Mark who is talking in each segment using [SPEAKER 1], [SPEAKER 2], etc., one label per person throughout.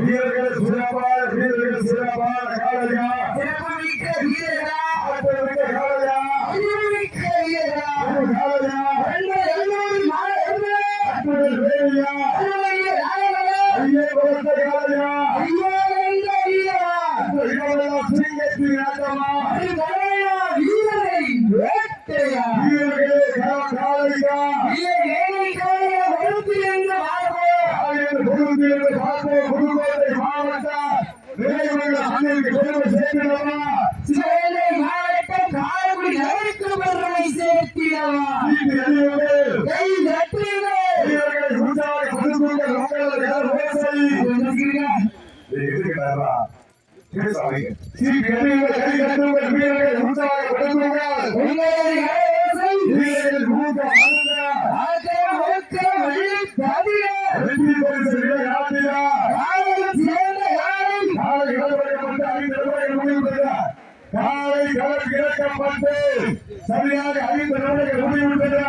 [SPEAKER 1] வீரர்கள் சிறப்பான காலையா
[SPEAKER 2] சிறப்புமிக்க வீரர்களா
[SPEAKER 1] ஆற்றல்மிக்க காலையா
[SPEAKER 2] அறிவுமிக்க வீரர்களா
[SPEAKER 1] காலையா
[SPEAKER 2] எல்லோரும்
[SPEAKER 1] ஆற்றல் வேலையா ஐயே கொடுத்த காலையா சிங்கத்தின் ஆட்டமா வீரர்களே காலையா புதுக்கோட்டை மாவட்டம் விரைவுள்ள அன்னைக்கு பெருமை சேர்க்கிறவா காலை களம் இறக்கப்பட்டு சரியாக 5 நிமிடங்கள் முடிவுற்றது.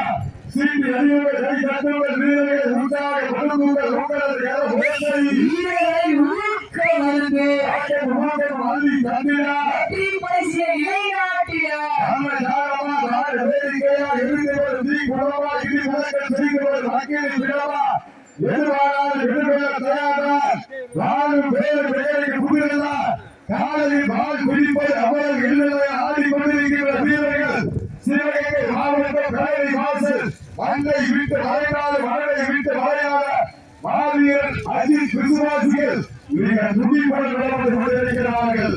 [SPEAKER 1] சீட்டி அணியுங்கள், கை தட்டுங்கள், வீரர்கள் உற்சாக படுத்துங்கள், உங்களது களம் ஓசை. அள்ளி தந்திரா காலையில் பால் குடிப்பது அவர்கள் எல்லையை ஆடிக்கொண்டிருக்கிற வீரர்கள் சிவகங்கை மாவட்டம் கலையை வாசல் மண்ணை விட்டு மறைநாள் மழை விட்டு மறையாத மாவீரர் அஜித் விசுவாசிகள் மிக துடிப்பட நடந்து கொண்டிருக்கிறார்கள்.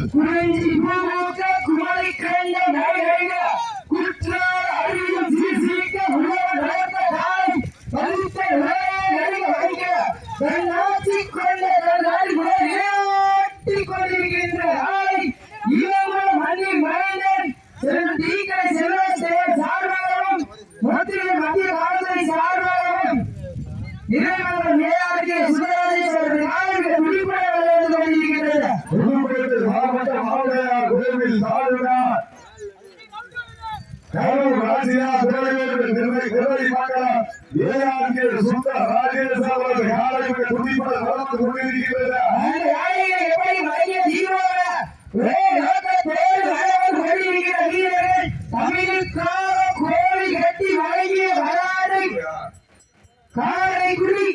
[SPEAKER 2] காரைக்குடி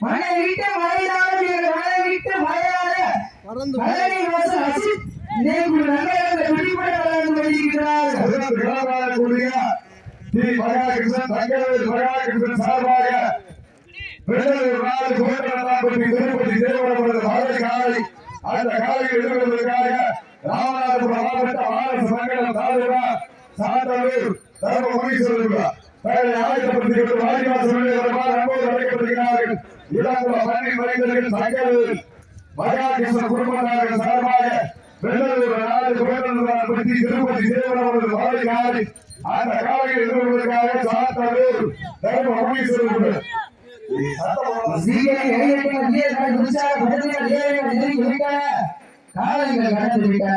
[SPEAKER 2] மழை விட்டு மழையாத மழை விட்டு மழையாத
[SPEAKER 1] சார்பாக அந்த காலையில் எதிர்கொள்வதற்காக ராமநாதபுரம் மாவட்டம் ஆர்எஸ் மங்கலம் தாலுகா சாத்தனூர் தர்மபுரீஸ்வரர் ஆயத்தப்படுத்திக் வாரிவாசல் அழைக்கப்படுகிறார்கள். இளங்குள மண்ணின் மனிதர்கள் தங்களூர் மகாகிருஷ்ண குடும்பத்தார்கள் சார்பாக வெள்ளலூர் நாடு திருப்பதி தேவனவர்கள் வாரி காலை அந்த காலையில் எதிர்கொள்வதற்காக சாத்தனூர் தர்மபுரீஸ்வரர்
[SPEAKER 2] காலங்கள் கடந்து விட்டன.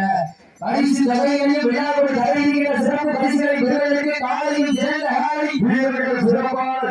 [SPEAKER 2] பரிசு தொகைகளில் விழாவோடு தருகின்ற சிறப்பு பரிசுகளை பெறுவதற்கு காலையில் சிறந்த காலை
[SPEAKER 1] வீரர்கள் சிறப்பான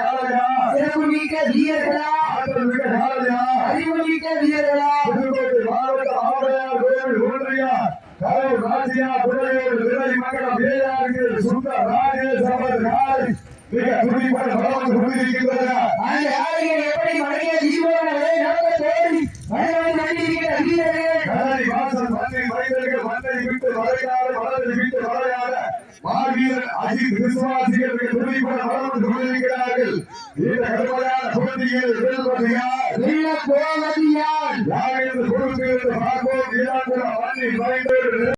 [SPEAKER 1] காலையா
[SPEAKER 2] சிறப்பு மிக்க வீரர்களா
[SPEAKER 1] ஆற்றல் மிக்க காலையா
[SPEAKER 2] அறிவு மிக்க வீரர்களா
[SPEAKER 1] புதுக்கோட்டை மாவட்டம் ஆவடையார் கோவில் ஒன்றியா கரூர் ராஜியா துறையோடு விரை மங்கலம் வேளாண்மை சுத்த ராஜேஸ்வரர் காலை மிக துடிப்பட பலம் கொண்டிருக்கின்றன.
[SPEAKER 2] அந்த காலைகள் எப்படி மழைய ஜீவனங்களை நடத்த தேடி மழையை நடிக்கிற வீரர்கள்
[SPEAKER 1] கலை வாசல் மண்ணின் மனிதர்கள் மண்ணை விட்டு மறையாத மனதை விட்டு மறையாத மாவீரர் அஜித் விசுவாசிகள் மிக துடிப்பட பலம் கொண்டிருக்கிறார்கள். இந்த கடுமையான போட்டியில்
[SPEAKER 2] வெல்ல போவதியால்
[SPEAKER 1] யார் என்று பொறுத்து பார்ப்போம். மண்ணின் மனிதர்கள்